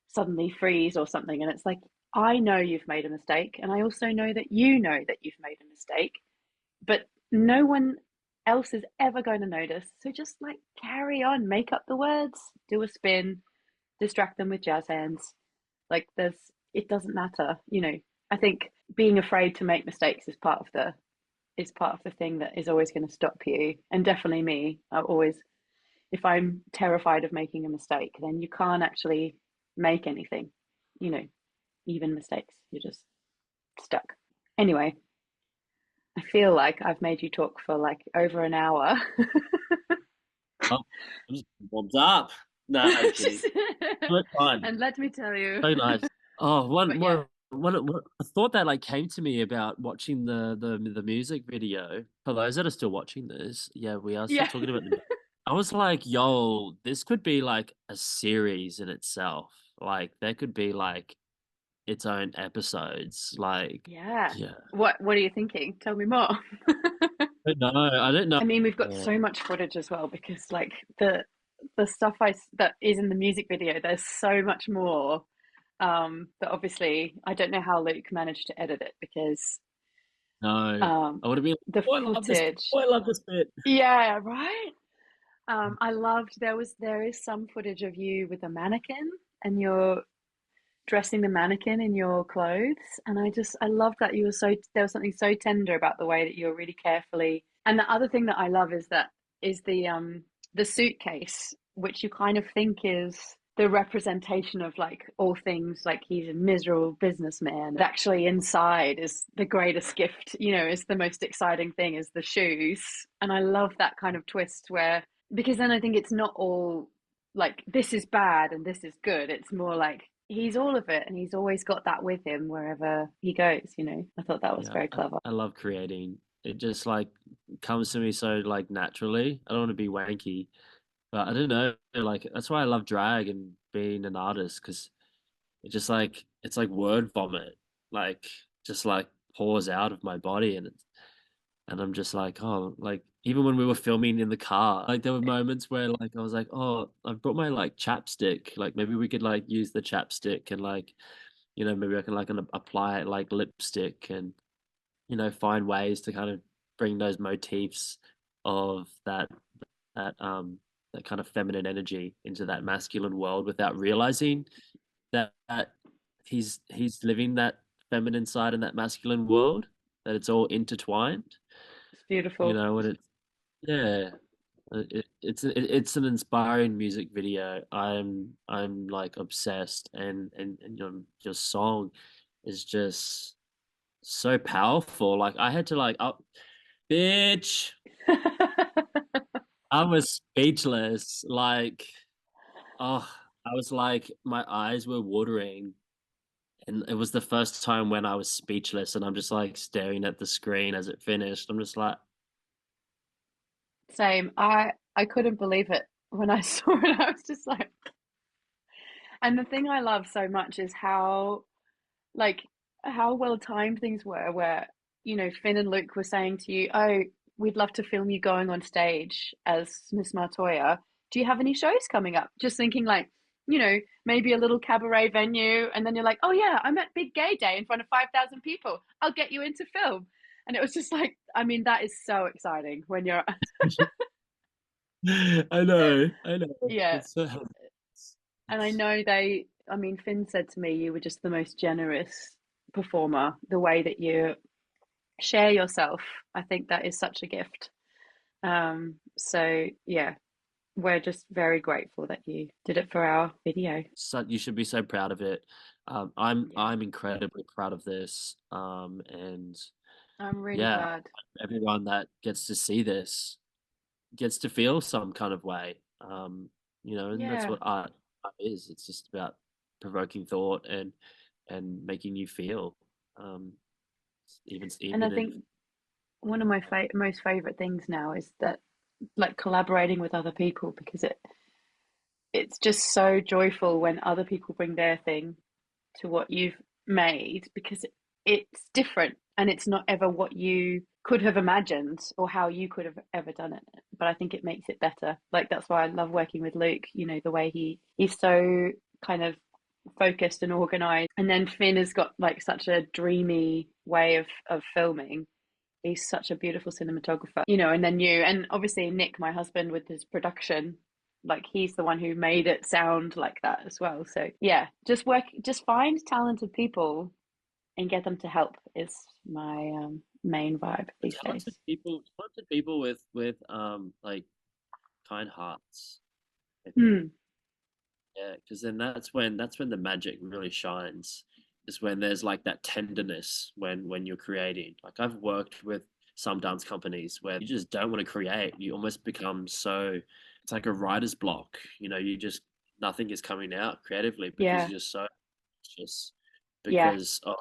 suddenly freeze or something, and it's like I know you've made a mistake, and I also know that you know that you've made a mistake, but no one else is ever going to notice. So just like carry on, make up the words, do a spin, distract them with jazz hands. Like it doesn't matter. I think being afraid to make mistakes is part of the thing that is always going to stop you. And definitely me, I always, if I'm terrified of making a mistake, then you can't actually make anything, you know, even mistakes. You're just stuck. Anyway, I feel like I've made you talk for like over an hour. Oh, I'm just warmed up. No, I'm kidding. Just, But fun. and let me tell you, So nice. Oh, but yeah, one a thought that like came to me about watching the music video. For those that are still watching this, yeah, we are still yeah, talking about the. I was like, yo, this could be like a series in itself. Like there could be like its own episodes. Like, yeah. yeah. What are you thinking? Tell me more. But no, I don't know. I mean, we've got Yeah. so much footage as well because like the stuff that is in the music video, there's so much more. That obviously I don't know how Luke managed to edit it because No, um I would have been like, the oh, I love this. footage. Oh, I love this bit. Yeah, right. I loved there is some footage of you with a mannequin and you're dressing the mannequin in your clothes, and I loved that you were so there was something so tender about the way that you were really carefully. And the other thing that I love is the suitcase, which you kind of think is the representation of like all things, like he's a miserable businessman, but actually inside is the greatest gift, is the most exciting thing is the shoes. And I love that kind of twist where, because then I think it's not all like this is bad and this is good. It's more like he's all of it and he's always got that with him wherever he goes. I thought that was Yeah, very I, clever. I love creating. It just like comes to me so like naturally. I don't want to be wanky, but I don't know. Like that's why I love drag and being an artist because it's like word vomit, like just like pours out of my body and I'm just like oh like even when we were filming in the car, like there were moments where like I was like oh I brought my like chapstick, like maybe we could like use the chapstick and like maybe I can like apply it like lipstick and find ways to kind of bring those motifs of that kind of feminine energy into that masculine world without realizing that he's living that feminine side in that masculine world, that it's all intertwined. It's beautiful. When yeah, it's an inspiring music video. I'm like obsessed, and your song is just so powerful. Like I had to like up, bitch. I was speechless. Like, oh, I was like, my eyes were watering, and it was the first time when I was speechless, and I'm just like staring at the screen as it finished. I'm just like, Same. I couldn't believe it when I saw it. I was just like, and the thing I love so much is like how well timed things were, where, Finn and Luke were saying to you, "Oh, we'd love to film you going on stage as Miss Martoya. Do you have any shows coming up?" Just thinking like, maybe a little cabaret venue, and then you're like, "Oh yeah, I'm at Big Gay Day in front of 5,000 people. I'll get you into film." And it was just like, I mean, that is so exciting when you're, I know, yeah. it's so hilarious. And I It's know I mean, Finn said to me, you were just the most generous performer, the way that you share yourself. I think that is such a gift. So yeah, we're just very grateful that you did it for our video. so you should be so proud of it. Yeah, I'm incredibly proud of this. And I'm really yeah, glad. everyone that gets to see this gets to feel some kind of way. And that's Yeah. what art is. It's just about provoking thought and making you feel. Um, And I even if think one of my most favorite things now is that, like, collaborating with other people, because it's just so joyful when other people bring their thing to what you've made, because it's different and it's not ever what you could have imagined or how you could have ever done it. But I think it makes it better. Like, that's why I love working with Luke, the way he's so kind of focused and organized. And then Finn has got like such a dreamy way of filming. He's such a beautiful cinematographer, and then and obviously Nick, my husband, with his production, like he's the one who made it sound like that as well. So yeah, just find talented people and get them to help is my main vibe these days. talented people with like kind hearts, I think. Hmm. Yeah, because then that's when the magic really shines. Is when there's like that tenderness when you're creating. Like I've worked with some dance companies where you just don't want to create. You almost become so it's like a writer's block. You just nothing is coming out creatively because Yeah, you're so anxious yeah. because of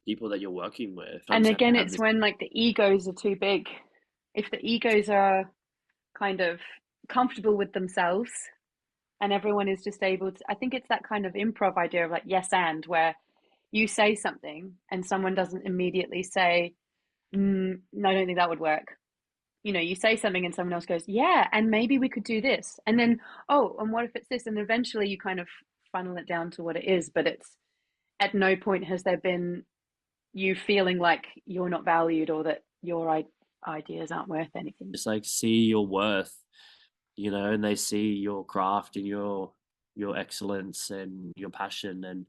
people that you're working with. I And just again, have it's this when like the egos are too big. If the egos are kind of comfortable with themselves and everyone is just able to, I think it's that kind of improv idea of like yes and, where you say something and someone doesn't immediately say, no, I don't think that would work. You say something and someone else goes, yeah, and maybe we could do this. And then, oh, and what if it's this? And eventually you kind of funnel it down to what it is, but it's at no point has there been you feeling like you're not valued or that your ideas aren't worth anything. just like see your worth, and they see your craft and your excellence and your passion. And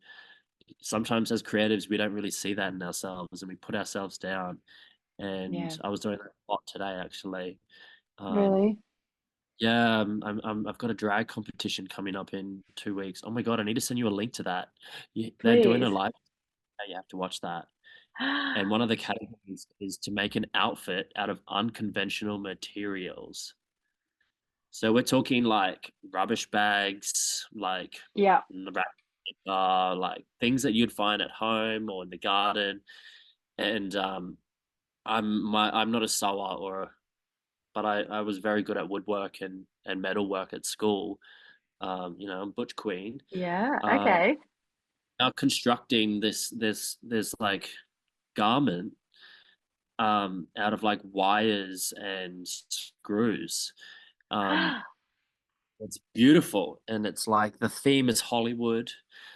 sometimes as creatives, we don't really see that in ourselves and we put ourselves down. And Yeah, I was doing that a lot today, actually. Um, really. yeah, I've got a drag competition coming up in 2 weeks. Oh my God, I need to send you a link to that. They're doing a Please. live. You have to watch that. And one of the categories is to make an outfit out of unconventional materials. So we're talking like rubbish bags, like Yeah. like things that you'd find at home or in the garden. And I'm not a sewer but I was very good at woodwork and metalwork at school. I'm Butch Queen. Yeah. Um, Okay. Now constructing this like garment out of like wires and screws. Um, It's beautiful, and it's like the theme is Hollywood.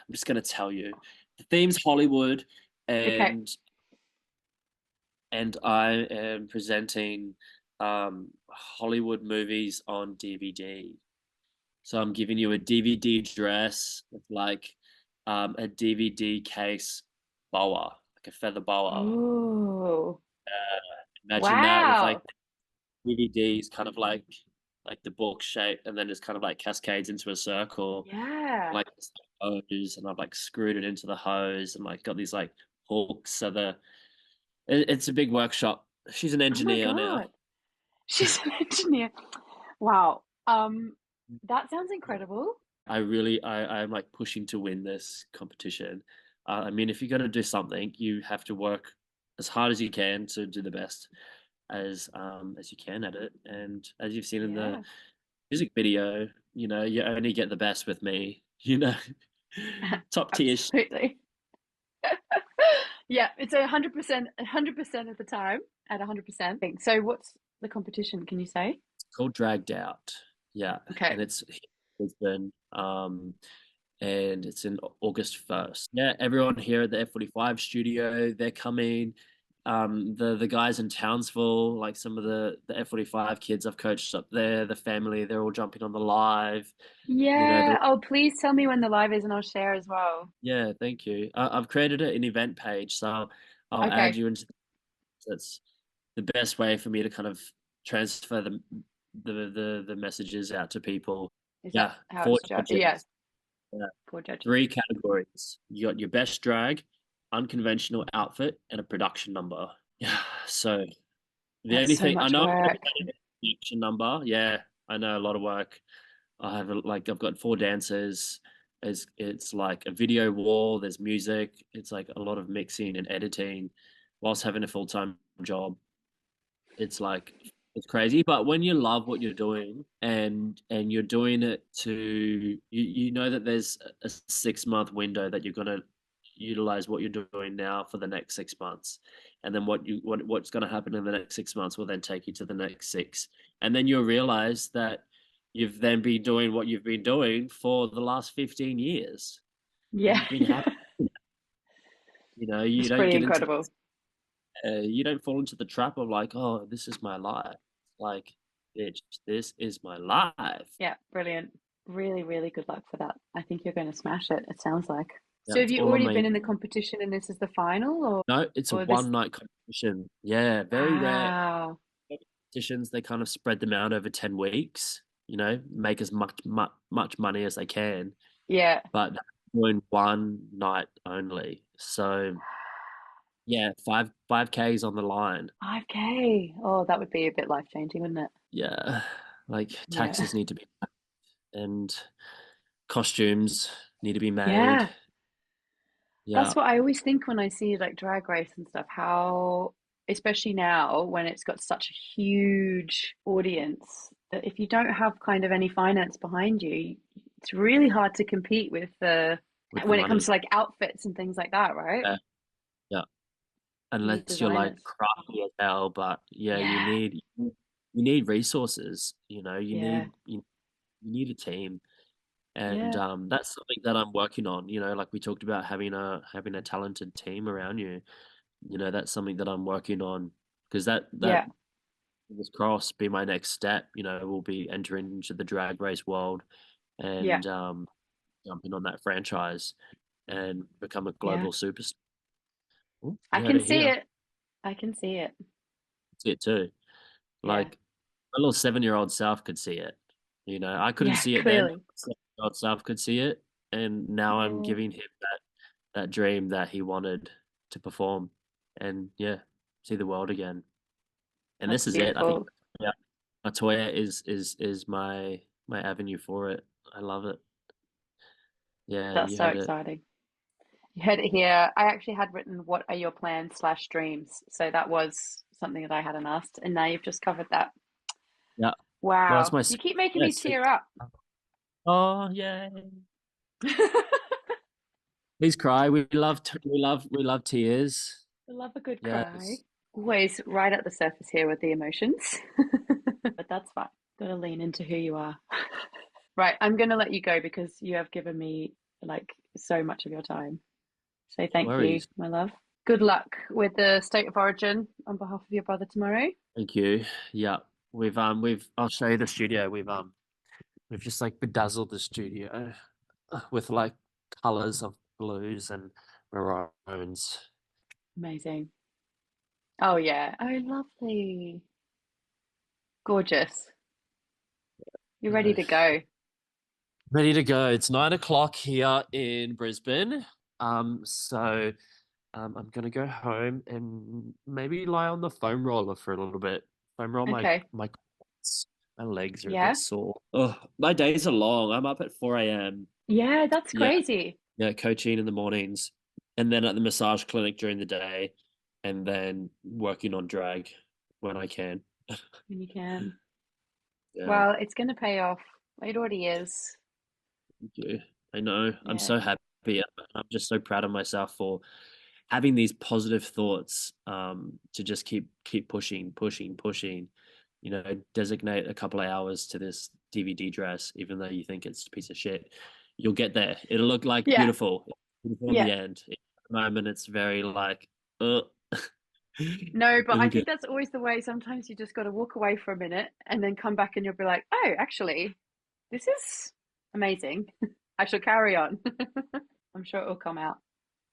I'm just gonna tell you, the theme's Hollywood, Okay. and I am presenting Hollywood movies on DVD. So I'm giving you a DVD dress with like a DVD case boa, like a feather boa. Ooh. Imagine that with like Wow. DVDs, kind of like the book shape, and then just kind of like cascades into a circle, Yeah. like this hose, and I've like screwed it into the hose, and like got these like hooks. So it's a big workshop. She's an Oh my engineer now. God. She's an engineer. Wow. That sounds incredible. I'm like pushing to win this competition. I mean, if you're gonna do something, you have to work as hard as you can to do the best as you can at it. And as you've seen in the Yeah, music video, you only get the best with me. Top tier. absolutely. Yeah, it's 100%, 100% of the time at 100%. So what's the competition? Can you say? Called Dragged Out. Yeah, Okay. and it's Brisbane. And it's in August 1st. Yeah, everyone here at the F45 studio, they're coming. The guys in Townsville, like some of the F45 kids I've coached up there, the family, they're all jumping on the live. Yeah. Oh, please tell me when the live is and I'll share as well. Yeah, thank you. I've created an event page, so I'll add Okay. you into. That's the best way for me to kind of transfer the messages out to people. Is that Yeah, how four it's yeah, judges. Yeah. for judges. Three categories. You got your best drag, unconventional outfit, and a production number. Yeah. So the That's only so thing I much know I'm work. a production number. Yeah, I know a lot of work. I've got four dancers. It's like a video wall. There's music. It's like a lot of mixing and editing, whilst having a full-time job. It's like it's crazy, but when you love what you're doing and you're doing it you know that there's a 6 month window that you're gonna utilize what you're doing now for the next 6 months, and then what's gonna happen in the next 6 months will then take you to the next six, and then you'll realize that you've then been doing what you've been doing for the last 15 years, and Yeah, you've been yeah. happy. You It's don't pretty get into incredible. you don't fall into the trap of like, oh, this is my life. Like, bitch, this is my life. Yeah, brilliant. Really, really good luck for that. I think you're going to smash it, it sounds like. Yeah, So have it's you all on already my. been in the competition and this is the final No, it's a or this? one night competition. Yeah, very rare Wow. competitions. They kind of spread them out over 10 weeks. Make as much money as they can, Yeah. but doing one night only. So yeah, five Ks on the line. 5K. Oh, that would be a bit life-changing, wouldn't it? Yeah, like Yeah. taxes need to be and costumes need to be made. Yeah. That's Yeah, what I always think when I see like Drag Race and stuff, how, especially now when it's got such a huge audience, that if you don't have kind of any finance behind you, it's really hard to compete with with the when it comes money. to like outfits and things like that, right? Yeah, yeah. You need Unless you're like designers. crafty as hell, but yeah, Yeah. you need resources. Yeah. You need a team, and Yeah. that's something that I'm working on. Like we talked about having a talented team around you. That's something that I'm working on because that Yeah. fingers crossed be my next step. We'll be entering into the drag race world Yeah. and jumping on that franchise and become a Yeah. global superstar. Ooh, I you heard can it see here. it. I can see it. See it too. Yeah. Like my little 7-year-old self could see it. I couldn't Yeah, see it then. clearly. 7-year-old self could see it, and now I'm Oh, giving him that dream that he wanted to perform, and yeah, see the world again. And that's this is it. I think beautiful. yeah, Martoya is my avenue for it. I love it. Yeah, That's you so heard it. exciting. You heard it here. I actually had written what are your plans slash dreams. So that was something that I hadn't asked. And now you've just covered that. Yeah. Well, it's Wow. my You keep making yeah. me tear up. Oh yeah. Please cry. We love tears. I love a good cry. Yes. Always right at the surface here with the emotions. But that's fine. Gotta lean into who you are. Right, I'm gonna let you go because you have given me like so much of your time. So No thank you, worries. my love. Good luck with the state of origin on behalf of your brother tomorrow. Thank you. Yeah. We've I'll show you the studio. We've just like bedazzled the studio with like colors of blues and maroons. Amazing. Oh yeah. Oh, lovely. Gorgeous. You're ready Uh, to go. ready to go. It's 9 o'clock here in Brisbane. So I'm gonna go home and maybe lie on the foam roller for a little bit. Foam roll my Okay. my quads. My legs are a bit Yeah. sore. Oh, my days are long. I'm up at 4 a.m. Yeah, that's Yeah, crazy. yeah, coaching in the mornings, and then at the massage clinic during the day, and then working on drag when I can. When you can. Yeah, Well, it's going to pay off. It already is. thank you. I know. I'm Yeah. so happy. I'm just so proud of myself for having these positive thoughts to just keep pushing, pushing, pushing. Designate a couple of hours to this DVD dress, even though you think it's a piece of shit. You'll get there. It'll look like Yeah. beautiful in Yeah. the end. At the moment, it's very like, uh, No, but I it'll think get. that's always the way. Sometimes you just got to walk away for a minute and then come back and you'll be like, oh, actually, this is amazing. I shall carry on. I'm sure it will come out.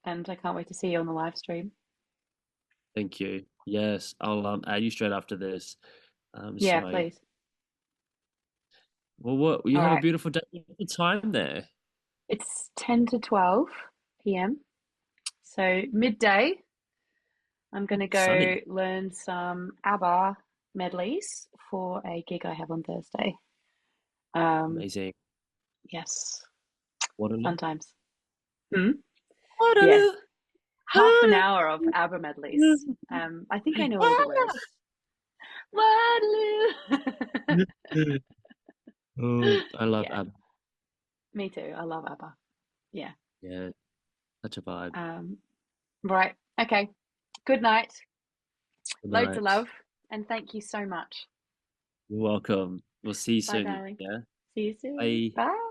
And I can't wait to see you on the live stream. Thank you. Yes, I'll add you straight after this. Yeah, So, please. well, what you All have a right. beautiful day. Time there. It's 10 to 12 p.m. So midday, I'm going to go Sunny. learn some ABBA medleys for a gig I have on Thursday. Um, Amazing. yes, fun Waterloo. times. Hmm? Yeah, Waterloo. half an hour of ABBA medleys. I think I know all the words. Waterloo. Oh, I love Yeah, Ab. me too. I love ABBA. Yeah. Yeah, such a vibe. Um, right. Okay. Good night. Good Loads of night. love, and thank you so much. You're welcome. We'll see you Bye, soon. darling. Yeah. See you soon. Bye. Bye.